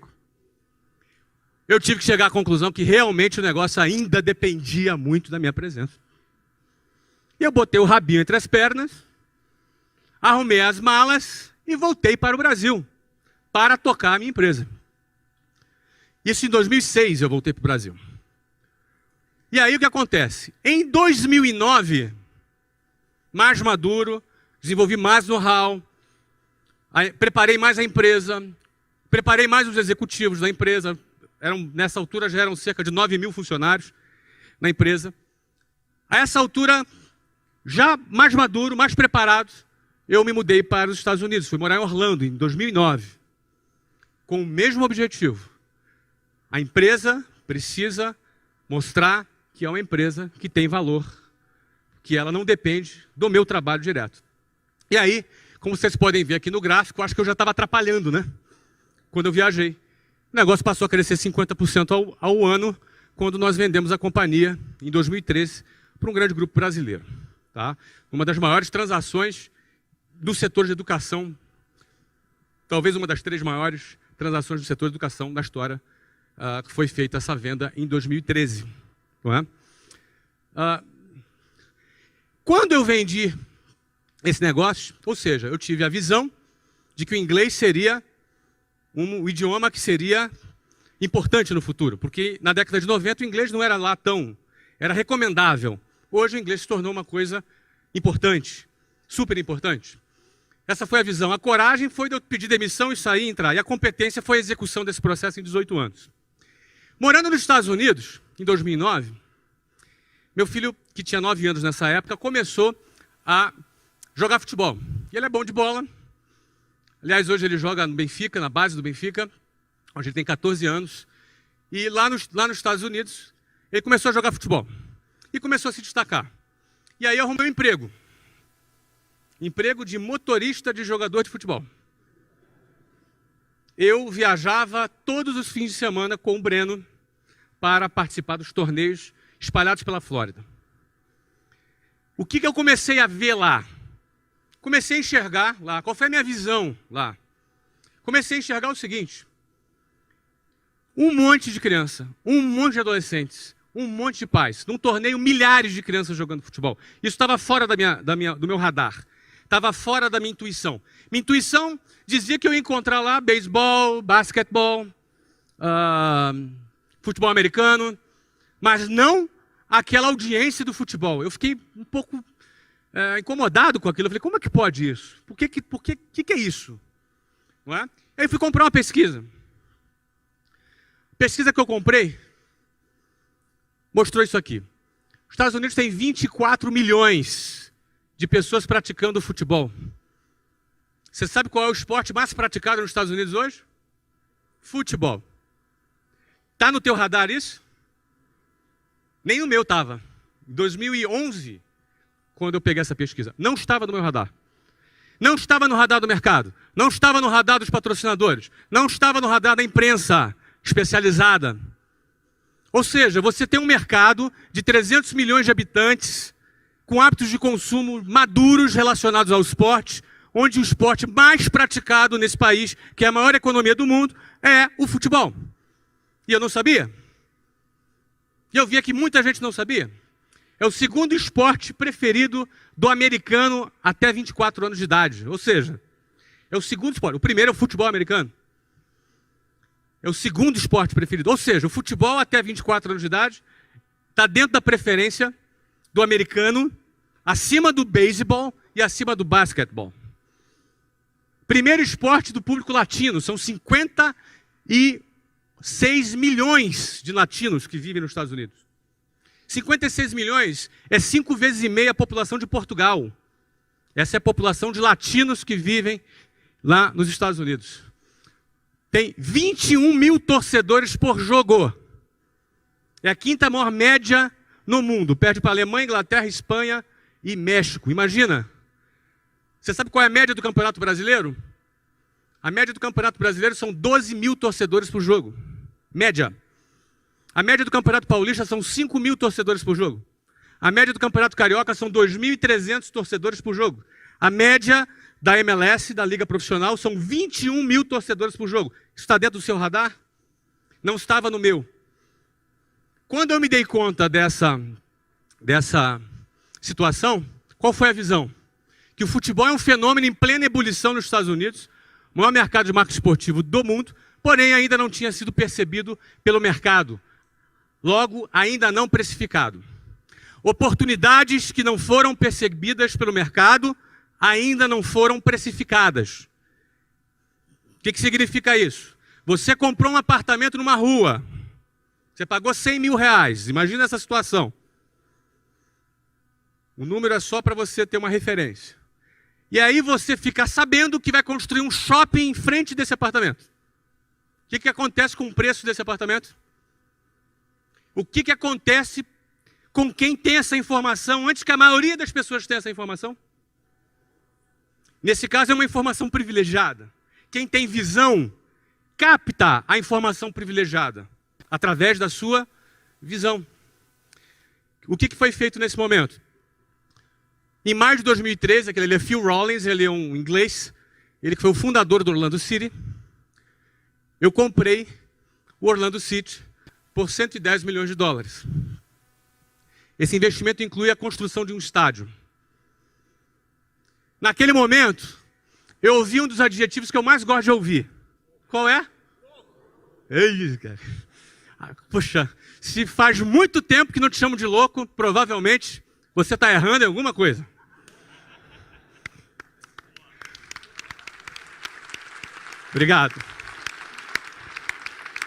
Eu tive que chegar à conclusão que realmente o negócio ainda dependia muito da minha presença. E eu botei o rabinho entre as pernas, arrumei as malas e voltei para o Brasil, para tocar a minha empresa. Isso em 2006 eu voltei para o Brasil. E aí o que acontece? Em 2009, mais maduro, desenvolvi mais know-how, preparei mais a empresa, preparei mais os executivos da empresa. Nessa altura já eram cerca de 9.000 funcionários na empresa. A essa altura, já mais maduro, mais preparado, eu me mudei para os Estados Unidos. Fui morar em Orlando em 2009, com o mesmo objetivo. A empresa precisa mostrar que é uma empresa que tem valor, que ela não depende do meu trabalho direto. E aí, como vocês podem ver aqui no gráfico, acho que eu já estava atrapalhando, né? Quando eu viajei. O negócio passou a crescer 50% ao ano, quando nós vendemos a companhia, em 2013, para um grande grupo brasileiro. Tá? Uma das maiores transações do setor de educação, talvez uma das 3 maiores transações do setor de educação da história, que foi feita essa venda em 2013. Não é? Quando eu vendi esse negócio, ou seja, eu tive a visão de que o inglês seria um idioma que seria importante no futuro, porque na década de 90 o inglês não era lá tão, era recomendável. Hoje o inglês se tornou uma coisa importante, super importante. Essa foi a visão. A coragem foi de eu pedir demissão e sair e entrar. E a competência foi a execução desse processo em 18 anos. Morando nos Estados Unidos, em 2009, meu filho, que tinha 9 anos nessa época, começou a jogar futebol. E ele é bom de bola. Aliás, hoje ele joga no Benfica, na base do Benfica, onde ele tem 14 anos. E lá nos Estados Unidos, ele começou a jogar futebol. E começou a se destacar. E aí eu arrumei um emprego. Emprego de motorista de jogador de futebol. Eu viajava todos os fins de semana com o Breno para participar dos torneios espalhados pela Flórida. O que eu comecei a ver lá? Comecei a enxergar lá. Qual foi a minha visão lá? Comecei a enxergar o seguinte. Um monte de criança, um monte de adolescentes, um monte de pais. Num torneio, milhares de crianças jogando futebol. Isso estava fora do meu radar. Estava fora da minha intuição. Minha intuição dizia que eu ia encontrar lá beisebol, basquetebol, futebol americano, mas não aquela audiência do futebol. Eu fiquei um pouco incomodado com aquilo. Eu falei, como é que pode isso? Por que é isso? Não é? Aí fui comprar uma pesquisa. A pesquisa que eu comprei mostrou isso aqui. Os Estados Unidos têm 24 milhões de pessoas praticando futebol. Você sabe qual é o esporte mais praticado nos Estados Unidos hoje? Futebol. Tá no teu radar isso? Nem no meu estava. Em 2011, quando eu peguei essa pesquisa, não estava no meu radar. Não estava no radar do mercado. Não estava no radar dos patrocinadores. Não estava no radar da imprensa especializada. Ou seja, você tem um mercado de 300 milhões de habitantes com hábitos de consumo maduros relacionados ao esporte, onde o esporte mais praticado nesse país, que é a maior economia do mundo, é o futebol. E eu não sabia. E eu via que muita gente não sabia. É o segundo esporte preferido do americano até 24 anos de idade. Ou seja, é o segundo esporte. O primeiro é o futebol americano. É o segundo esporte preferido. Ou seja, o futebol até 24 anos de idade está dentro da preferência do americano, acima do beisebol e acima do basquetebol. Primeiro esporte do público latino. São 56 milhões de latinos que vivem nos Estados Unidos. 56 milhões é 5,5 vezes a população de Portugal. Essa é a população de latinos que vivem lá nos Estados Unidos. Tem 21 mil torcedores por jogo. É a quinta maior média no mundo. Perde para a Alemanha, Inglaterra, Espanha e México. Imagina. Você sabe qual é a média do Campeonato Brasileiro? A média do Campeonato Brasileiro são 12 mil torcedores por jogo. Média. A média do Campeonato Paulista são 5 mil torcedores por jogo. A média do Campeonato Carioca são 2.300 torcedores por jogo. A média da MLS, da Liga Profissional, são 21 mil torcedores por jogo. Isso está dentro do seu radar? Não estava no meu. Quando eu me dei conta dessa situação, qual foi a visão? Que o futebol é um fenômeno em plena ebulição nos Estados Unidos, o maior mercado de marketing esportivo do mundo, porém ainda não tinha sido percebido pelo mercado. Logo, ainda não precificado. Oportunidades que não foram percebidas pelo mercado ainda não foram precificadas. O que significa isso? Você comprou um apartamento numa rua. Você pagou 100 mil reais. Imagina essa situação. O número é só para você ter uma referência. E aí você fica sabendo que vai construir um shopping em frente desse apartamento. O que acontece com o preço desse apartamento? O que acontece com quem tem essa informação antes que a maioria das pessoas tenha essa informação? Nesse caso é uma informação privilegiada. Quem tem visão capta a informação privilegiada através da sua visão. O que foi feito nesse momento? Em maio de 2013, ele é Phil Rawlins, ele é um inglês, ele que foi o fundador do Orlando City. Eu comprei o Orlando City por 110 milhões de dólares. Esse investimento inclui a construção de um estádio. Naquele momento, eu ouvi um dos adjetivos que eu mais gosto de ouvir. Qual é? Ei, cara. Poxa, se faz muito tempo que não te chamo de louco, provavelmente você está errando em alguma coisa. Obrigado.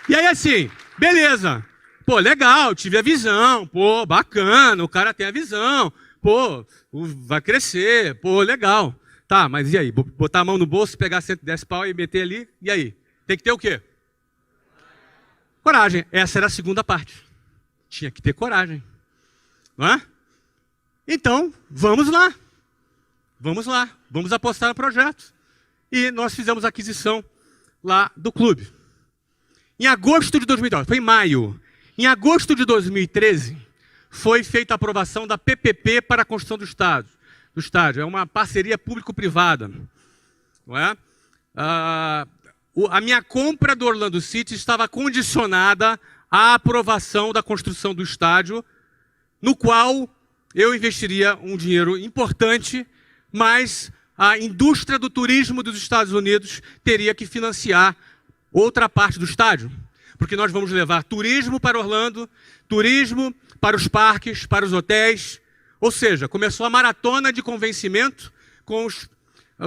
E aí assim, beleza. Pô, legal, tive a visão. Pô, bacana, o cara tem a visão. Pô, vai crescer. Pô, legal. Tá, mas e aí? Botar a mão no bolso, pegar 110 pau e meter ali, e aí? Tem que ter o quê? Coragem. Essa era a segunda parte. Tinha que ter coragem. Não é? Então, vamos lá. Vamos lá. Vamos apostar no projeto. E nós fizemos a aquisição lá do clube. Em agosto de 2012, foi em maio. Em agosto de 2013, foi feita a aprovação da PPP para a construção do estádio. É uma parceria público-privada. Não é? A minha compra do Orlando City estava condicionada à aprovação da construção do estádio, no qual eu investiria um dinheiro importante, mas a indústria do turismo dos Estados Unidos teria que financiar outra parte do estádio. Porque nós vamos levar turismo para Orlando, turismo para os parques, para os hotéis. Ou seja, começou a maratona de convencimento com os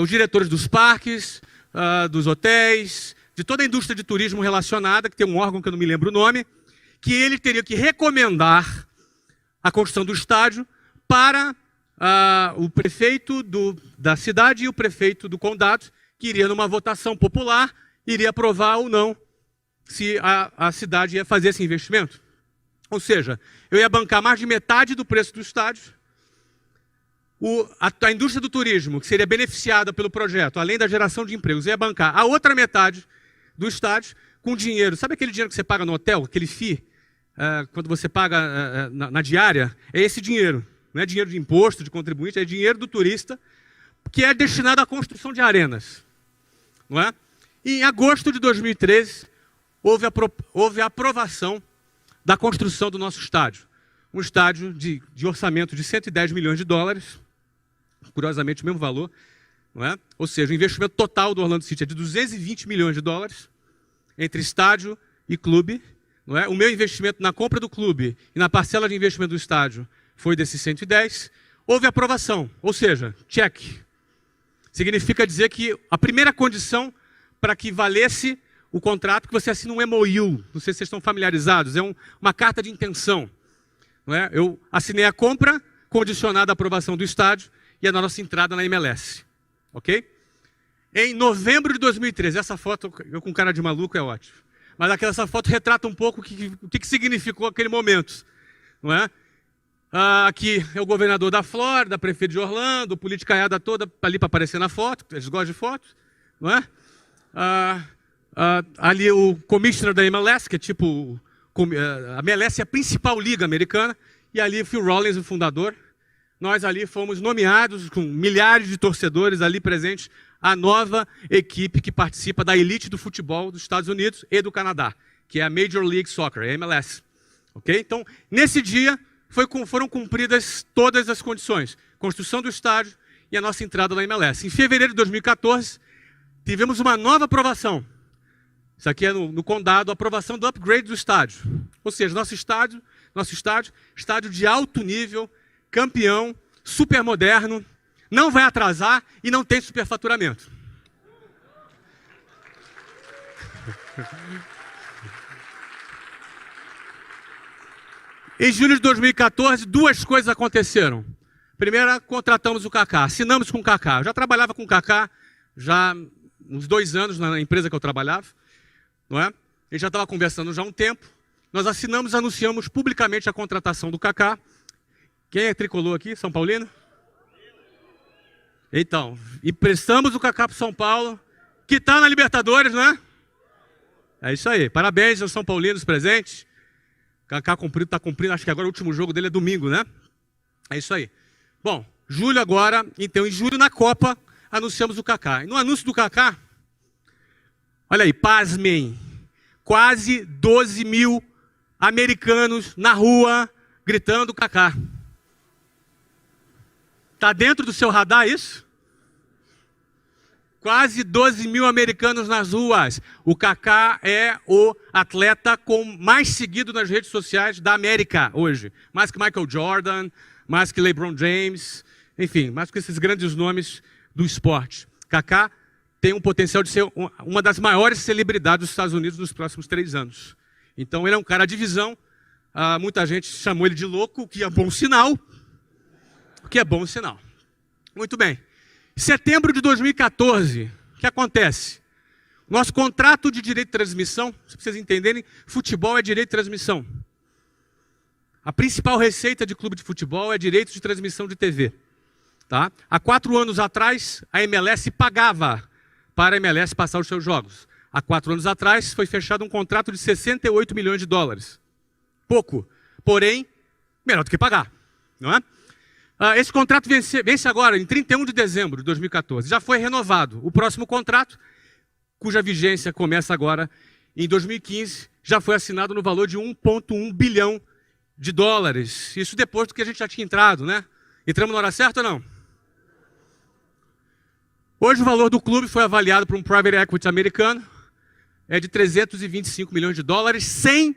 diretores dos parques, dos hotéis, de toda a indústria de turismo relacionada, que tem um órgão que eu não me lembro o nome, que ele teria que recomendar a construção do estádio para o prefeito da cidade e o prefeito do condado, que iria numa votação popular, iria aprovar ou não se a cidade ia fazer esse investimento. Ou seja, eu ia bancar mais de metade do preço do estádio. A indústria do turismo, que seria beneficiada pelo projeto, além da geração de empregos, ia bancar a outra metade do estádio com dinheiro. Sabe aquele dinheiro que você paga no hotel, aquele FII, quando você paga na diária? É esse dinheiro. Não é dinheiro de imposto, de contribuinte, é dinheiro do turista, que é destinado à construção de arenas. Não é? E em agosto de 2013, houve a aprovação da construção do nosso estádio. Um estádio de orçamento de 110 milhões de dólares, curiosamente o mesmo valor, não é? Ou seja, o investimento total do Orlando City é de 220 milhões de dólares, entre estádio e clube. Não é? O meu investimento na compra do clube e na parcela de investimento do estádio foi desses 110. Houve aprovação, ou seja, check. Significa dizer que a primeira condição para que valesse o contrato, que você assina um MOU, não sei se vocês estão familiarizados, é uma carta de intenção. Não é? Eu assinei a compra, condicionada à aprovação do estádio e a nossa entrada na MLS. Ok? Em novembro de 2013, essa foto, eu com cara de maluco, é ótimo. Mas essa foto retrata um pouco o que significou aquele momento. Não é? Aqui é o governador da Flórida, prefeito de Orlando, politicaiada toda ali para aparecer na foto, eles gostam de fotos. Não é? Ali o commissioner da MLS, que é tipo... A MLS é a principal liga americana, e ali Phil Rawlings, o fundador. Nós ali fomos nomeados, com milhares de torcedores ali presentes, a nova equipe que participa da elite do futebol dos Estados Unidos e do Canadá, que é a Major League Soccer, a MLS. Okay? Então, nesse dia, foram cumpridas todas as condições. Construção do estádio e a nossa entrada na MLS. Em fevereiro de 2014, tivemos uma nova aprovação. Isso aqui é no condado, a aprovação do upgrade do estádio. Ou seja, nosso estádio, estádio de alto nível, campeão, super moderno, não vai atrasar e não tem superfaturamento. Em julho de 2014, duas coisas aconteceram. Primeira, contratamos o Kaká, assinamos com o Kaká. Eu já trabalhava com o Kaká, já uns 2 anos na empresa que eu trabalhava. Não é? Ele já estava conversando já há um tempo. Nós assinamos, anunciamos publicamente a contratação do Kaká. Quem é tricolor aqui? São Paulino? Então, emprestamos o Kaká para o São Paulo, que está na Libertadores, não é? É isso aí. Parabéns aos São Paulinos presentes. Kaká está cumprindo, acho que agora o último jogo dele é domingo, né? É isso aí. Bom, julho agora, então em julho na Copa, anunciamos o Kaká. E no anúncio do Kaká, olha aí, pasmem, quase 12 mil americanos na rua gritando Kaká. Está dentro do seu radar isso? Quase 12 mil americanos nas ruas. O Kaká é o atleta mais seguido nas redes sociais da América hoje. Mais que Michael Jordan, mais que LeBron James, enfim, mais que esses grandes nomes do esporte. Kaká tem um potencial de ser uma das maiores celebridades dos Estados Unidos nos próximos 3 anos. Então ele é um cara de visão. Muita gente chamou ele de louco, o que é bom sinal. O que é bom sinal. Muito bem. Setembro de 2014, o que acontece? Nosso contrato de direito de transmissão, se vocês entenderem, futebol é direito de transmissão. A principal receita de clube de futebol é direito de transmissão de TV. Tá? Há 4 anos atrás, a MLS pagava para a MLS passar os seus jogos. Há 4 anos atrás, foi fechado um contrato de 68 milhões de dólares. Pouco, porém, melhor do que pagar. Não é? Esse contrato vence agora, em 31 de dezembro de 2014. Já foi renovado. O próximo contrato, cuja vigência começa agora em 2015, já foi assinado no valor de 1,1 bilhão de dólares. Isso depois do que a gente já tinha entrado, né? Entramos na hora certa ou não? Hoje o valor do clube foi avaliado por um private equity americano. É de 325 milhões de dólares, sem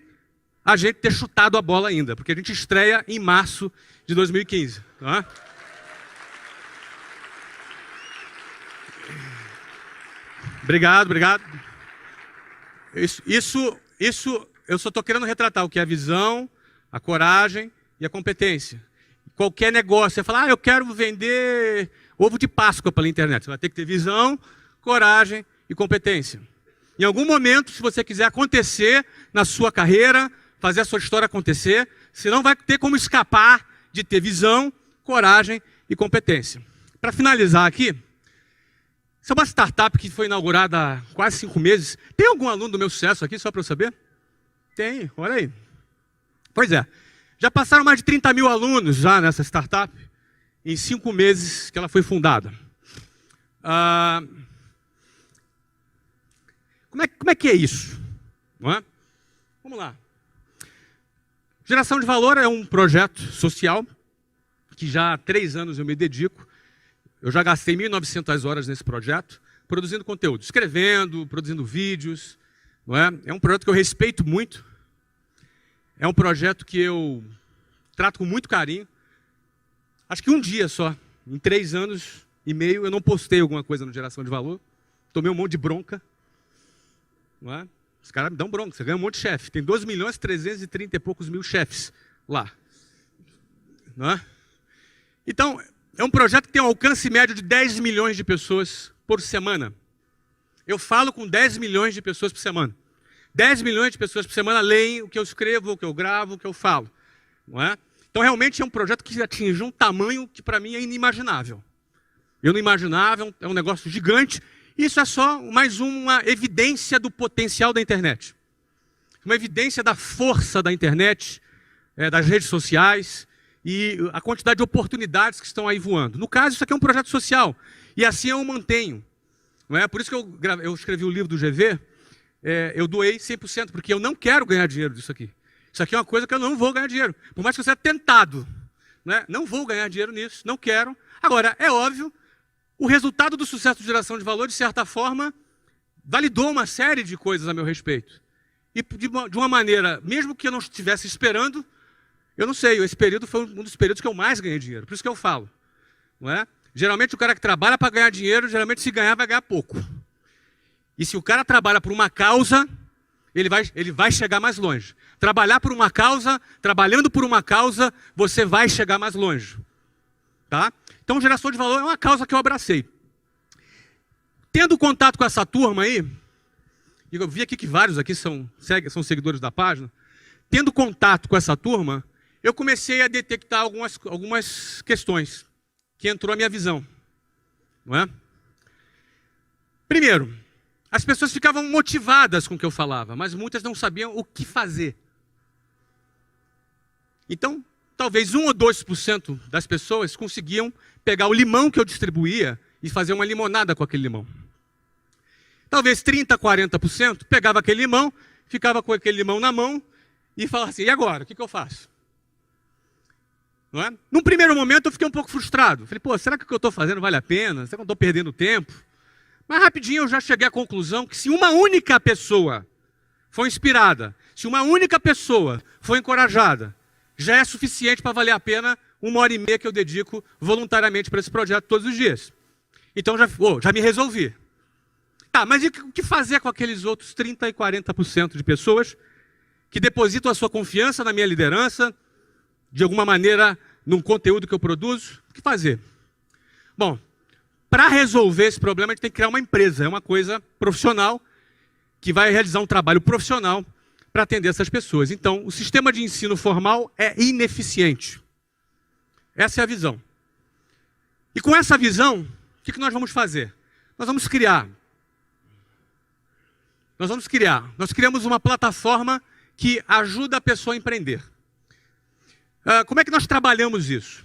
a gente ter chutado a bola ainda, porque a gente estreia em março de 2015. Tá? Obrigado. Isso eu só estou querendo retratar o que é a visão, a coragem e a competência. Qualquer negócio, você fala, eu quero vender ovo de Páscoa pela internet. Você vai ter que ter visão, coragem e competência. Em algum momento, se você quiser acontecer na sua carreira, fazer a sua história acontecer, você não vai ter como escapar de ter visão, coragem e competência. Para finalizar aqui, essa é uma startup que foi inaugurada há quase 5 meses. Tem algum aluno do meu sucesso aqui, só para eu saber? Tem, olha aí. Pois é, já passaram mais de 30 mil alunos já nessa startup, em 5 meses que ela foi fundada. Como é que é isso? Não é? Vamos lá. Geração de Valor é um projeto social que já há 3 anos eu me dedico. Eu já gastei 1.900 horas nesse projeto, produzindo conteúdo, escrevendo, produzindo vídeos. Não é? É um projeto que eu respeito muito. É um projeto que eu trato com muito carinho. Acho que um dia só, em 3 anos e meio, eu não postei alguma coisa no Geração de Valor. Tomei um monte de bronca. Não é? Os caras me dão bronca, você ganha um monte de chefe. Tem 2.330 e poucos mil chefes lá. Não é? Então, é um projeto que tem um alcance médio de 10 milhões de pessoas por semana. Eu falo com 10 milhões de pessoas por semana. 10 milhões de pessoas por semana leem o que eu escrevo, o que eu gravo, o que eu falo. Não é? Então, realmente é um projeto que atinge um tamanho que para mim é inimaginável. Eu não imaginava, é um negócio gigante. Isso é só mais uma evidência do potencial da internet. Uma evidência da força da internet, das redes sociais e a quantidade de oportunidades que estão aí voando. No caso, isso aqui é um projeto social. E assim eu o mantenho. Não é? Por isso que eu escrevi o livro do GV, eu doei 100%, porque eu não quero ganhar dinheiro disso aqui. Isso aqui é uma coisa que eu não vou ganhar dinheiro. Por mais que eu seja tentado. Né? Não vou ganhar dinheiro nisso, não quero. Agora, é óbvio, o resultado do sucesso de Geração de Valor, de certa forma, validou uma série de coisas a meu respeito. E de uma maneira, mesmo que eu não estivesse esperando, eu não sei, esse período foi um dos períodos que eu mais ganhei dinheiro. Por isso que eu falo. Não é? Geralmente o cara que trabalha para ganhar dinheiro, geralmente se ganhar, vai ganhar pouco. E se o cara trabalha por uma causa, ele vai chegar mais longe. Trabalhar por uma causa, trabalhando por uma causa, você vai chegar mais longe. Tá? Então, Geração de Valor é uma causa que eu abracei. Tendo contato com essa turma aí, e eu vi aqui que vários aqui são seguidores da página, tendo contato com essa turma, eu comecei a detectar algumas questões que entrou a minha visão. Não é? Primeiro, as pessoas ficavam motivadas com o que eu falava, mas muitas não sabiam o que fazer. Então, talvez 1 ou 2% das pessoas conseguiam pegar o limão que eu distribuía e fazer uma limonada com aquele limão. Talvez 30%, 40% pegava aquele limão, ficava com aquele limão na mão e falava assim, e agora? O que eu faço? Não é? Num primeiro momento eu fiquei um pouco frustrado. Falei, pô, será que o que eu estou fazendo vale a pena? Será que eu estou perdendo tempo? Mas rapidinho eu já cheguei à conclusão que se uma única pessoa for inspirada, se uma única pessoa for encorajada, já é suficiente para valer a pena 1h30 que eu dedico voluntariamente para esse projeto todos os dias. Então já me resolvi. Tá, mas e o que fazer com aqueles outros 30% e 40% de pessoas que depositam a sua confiança na minha liderança, de alguma maneira, num conteúdo que eu produzo? O que fazer? Bom, para resolver esse problema, a gente tem que criar uma empresa, é uma coisa profissional, que vai realizar um trabalho profissional para atender essas pessoas. Então, o sistema de ensino formal é ineficiente. Essa é a visão. E com essa visão, o que nós vamos fazer? Nós vamos criar. Nós criamos uma plataforma que ajuda a pessoa a empreender. Como é que nós trabalhamos isso?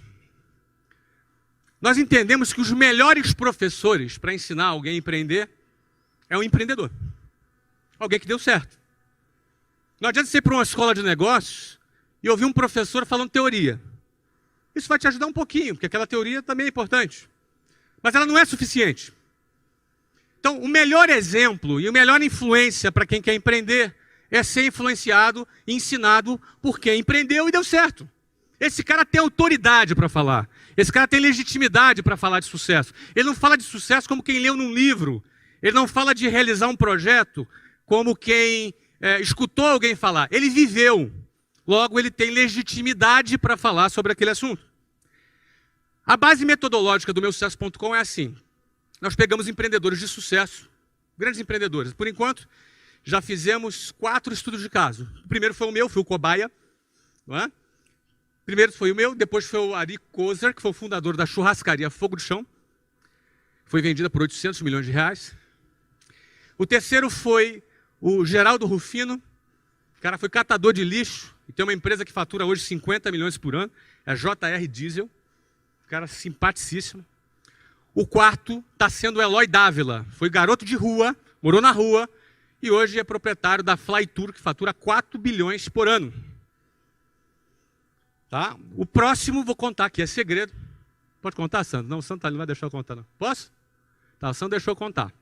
Nós entendemos que os melhores professores para ensinar alguém a empreender é um empreendedor. Alguém que deu certo. Não adianta você ir para uma escola de negócios e ouvir um professor falando teoria. Isso vai te ajudar um pouquinho, porque aquela teoria também é importante. Mas ela não é suficiente. Então, o melhor exemplo e a melhor influência para quem quer empreender é ser influenciado e ensinado por quem empreendeu e deu certo. Esse cara tem autoridade para falar. Esse cara tem legitimidade para falar de sucesso. Ele não fala de sucesso como quem leu num livro. Ele não fala de realizar um projeto como quem escutou alguém falar. Ele viveu. Logo, ele tem legitimidade para falar sobre aquele assunto. A base metodológica do meusucesso.com é assim. nós pegamos empreendedores de sucesso, grandes empreendedores. Por enquanto, já fizemos 4 estudos de caso. O primeiro foi o meu, fui o cobaia. Não é? Primeiro foi o meu, depois foi o Ari Kozer, que foi o fundador da churrascaria Fogo do Chão. Foi vendida por 800 milhões de reais. O terceiro foi o Geraldo Rufino. O cara foi catador de lixo e tem uma empresa que fatura hoje 50 milhões por ano. É a JR Diesel. Um cara simpaticíssimo. O quarto está sendo o Eloy Dávila. Foi garoto de rua, morou na rua e hoje é proprietário da Flytour, que fatura 4 bilhões por ano. Tá? O próximo vou contar aqui, é segredo. Pode contar, Sandro? Não, o Sandro não vai deixar eu contar, não. Posso? Tá, o Sandro deixou eu contar.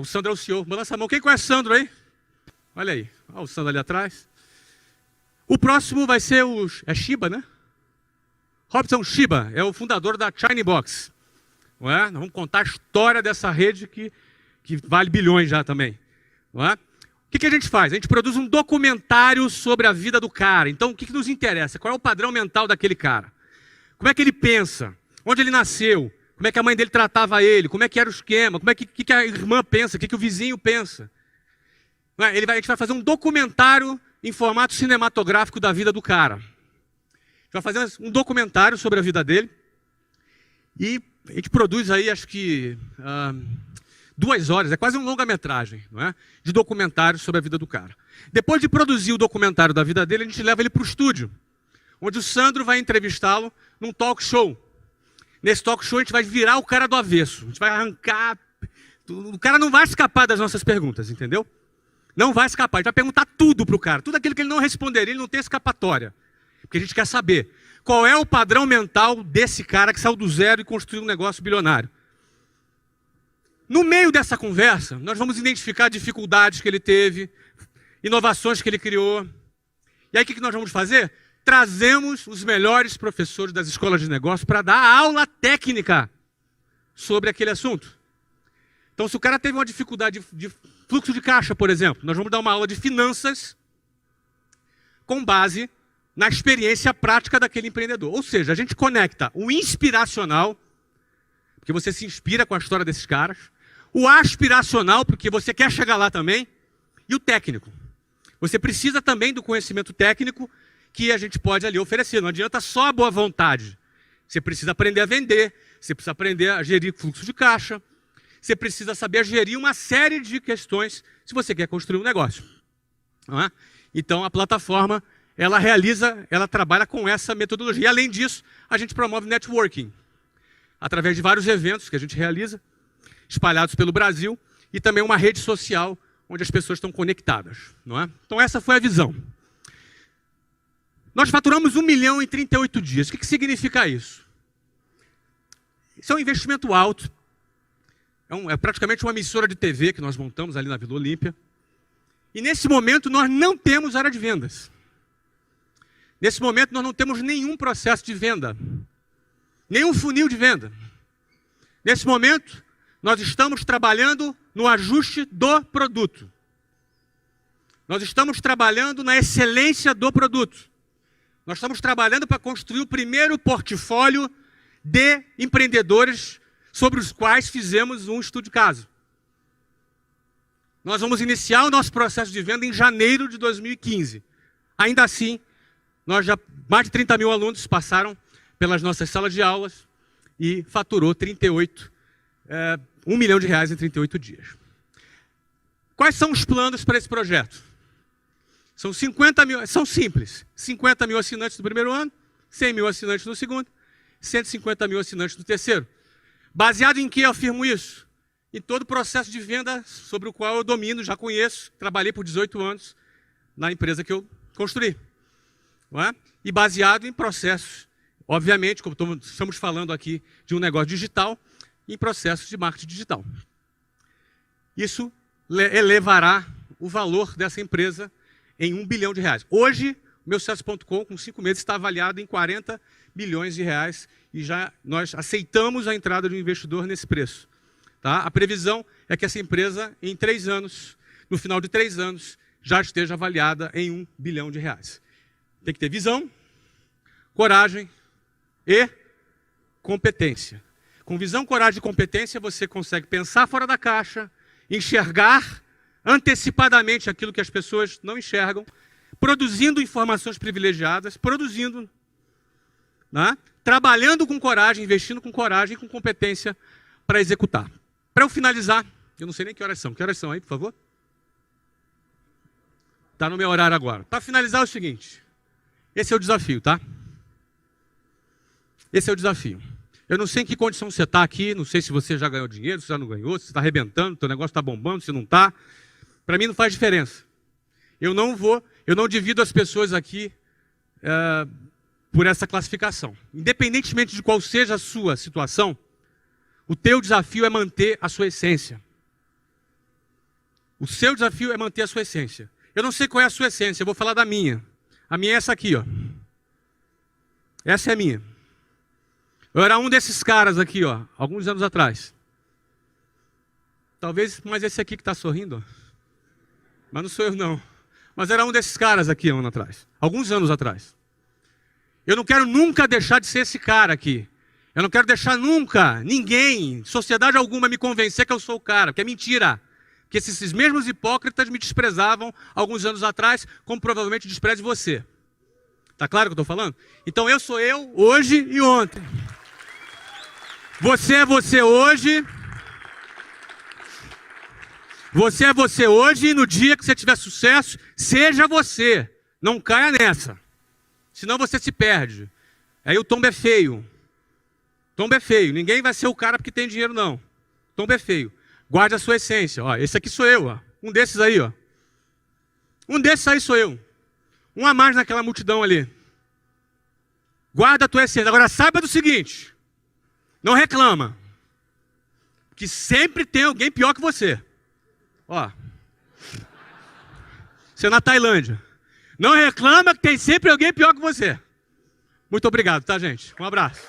O Sandro é o CEO. Balança a mão. Quem conhece o Sandro aí? Olha aí. Olha o Sandro ali atrás. O próximo vai ser o... É Shiba, né? Robson Shiba é o fundador da China Box. Não é? Nós vamos contar a história dessa rede que vale bilhões já também. Não é? O que a gente faz? A gente produz um documentário sobre a vida do cara. Então, o que nos interessa? Qual é o padrão mental daquele cara? Como é que ele pensa? Onde ele nasceu? Como é que a mãe dele tratava ele? Como é que era o esquema? Como é que a irmã pensa? O que o vizinho pensa? A gente vai fazer um documentário em formato cinematográfico da vida do cara. A gente vai fazer um documentário sobre a vida dele. E a gente produz aí, acho que, 2 horas, é quase um longa-metragem, não é? De documentário sobre a vida do cara. Depois de produzir o documentário da vida dele, a gente leva ele para o estúdio, onde o Sandro vai entrevistá-lo num talk show. Nesse talk show a gente vai virar o cara do avesso. A gente vai arrancar... O cara não vai escapar das nossas perguntas, entendeu? Não vai escapar. A gente vai perguntar tudo para o cara. Tudo aquilo que ele não responderia, ele não tem escapatória. Porque a gente quer saber qual é o padrão mental desse cara que saiu do zero e construiu um negócio bilionário. No meio dessa conversa, nós vamos identificar dificuldades que ele teve, inovações que ele criou. E aí o que nós vamos fazer? Trazemos os melhores professores das escolas de negócio para dar aula técnica sobre aquele assunto. Então, se o cara teve uma dificuldade de fluxo de caixa, por exemplo, nós vamos dar uma aula de finanças com base na experiência prática daquele empreendedor. Ou seja, a gente conecta o inspiracional, porque você se inspira com a história desses caras, o aspiracional, porque você quer chegar lá também, e o técnico. Você precisa também do conhecimento técnico que a gente pode ali oferecer. Não adianta só a boa vontade. Você precisa aprender a vender, você precisa aprender a gerir fluxo de caixa, você precisa saber gerir uma série de questões se você quer construir um negócio. Não é? Então, a plataforma, ela trabalha com essa metodologia. E, além disso, a gente promove networking, através de vários eventos que a gente realiza, espalhados pelo Brasil, e também uma rede social onde as pessoas estão conectadas. Não é? Então, essa foi a visão. Nós faturamos 1 milhão em 38 dias. O que significa isso? Isso é um investimento alto. É praticamente uma emissora de TV que nós montamos ali na Vila Olímpia. E nesse momento nós não temos área de vendas. Nesse momento nós não temos nenhum processo de venda. Nenhum funil de venda. Nesse momento nós estamos trabalhando no ajuste do produto. Nós estamos trabalhando na excelência do produto. Nós estamos trabalhando para construir o primeiro portfólio de empreendedores sobre os quais fizemos um estudo de caso. Nós vamos iniciar o nosso processo de venda em janeiro de 2015. Ainda assim, mais de 30 mil alunos passaram pelas nossas salas de aulas e faturou 1 milhão de reais em 38 dias. Quais são os planos para esse projeto? São 50 mil, são simples. 50 mil assinantes no primeiro ano, 100 mil assinantes no segundo, 150 mil assinantes no terceiro. Baseado em que eu afirmo isso? Em todo o processo de venda sobre o qual eu domino, já conheço, trabalhei por 18 anos na empresa que eu construí. Não é? E baseado em processos, obviamente, como estamos falando aqui de um negócio digital, em processos de marketing digital. Isso elevará o valor dessa empresa em 1 bilhão de reais. Hoje, o meu sucesso.com, com 5 meses, está avaliado em 40 bilhões de reais e já nós aceitamos a entrada de um investidor nesse preço. Tá? A previsão é que essa empresa, em 3 anos, no final de 3 anos, já esteja avaliada em 1 bilhão de reais. Tem que ter visão, coragem e competência. Com visão, coragem e competência, você consegue pensar fora da caixa, enxergar antecipadamente aquilo que as pessoas não enxergam, produzindo informações privilegiadas, né? Trabalhando com coragem, investindo com coragem e com competência para executar. Para eu finalizar, eu não sei nem que horas são. Que horas são aí, por favor? Está no meu horário agora. Para finalizar é o seguinte, esse é o desafio, tá? Esse é o desafio. Eu não sei em que condição você está aqui, não sei se você já ganhou dinheiro, se já não ganhou, se está arrebentando, se o negócio está bombando, se não está. Para mim não faz diferença. Eu não divido as pessoas aqui por essa classificação. Independentemente de qual seja a sua situação, o teu desafio é manter a sua essência. O seu desafio é manter a sua essência. Eu não sei qual é a sua essência, eu vou falar da minha. A minha é essa aqui, ó. Essa é a minha. Eu era um desses caras aqui, ó, alguns anos atrás. Talvez, mas esse aqui que está sorrindo, ó. Mas não sou eu, não. Mas era um desses caras aqui, um ano atrás. Alguns anos atrás. Eu não quero nunca deixar de ser esse cara aqui. Eu não quero deixar nunca, ninguém, sociedade alguma, me convencer que eu sou o cara, que é mentira. Que esses mesmos hipócritas me desprezavam alguns anos atrás, como provavelmente despreze você. Tá claro o que eu estou falando? Então eu sou eu, hoje e ontem. Você é você hoje. Você é você hoje e no dia que você tiver sucesso, seja você. Não caia nessa. Senão você se perde. Aí o tombo é feio. Tombo é feio. Ninguém vai ser o cara porque tem dinheiro, não. Tombo é feio. Guarde a sua essência. Ó, esse aqui sou eu. Ó. Um desses aí. Ó. Um desses aí sou eu. Um a mais naquela multidão ali. Guarda a tua essência. Agora saiba do seguinte. Não reclama. Que sempre tem alguém pior que você. Ó. Você é na Tailândia. Não reclama que tem sempre alguém pior que você. Muito obrigado, tá, gente? Um abraço.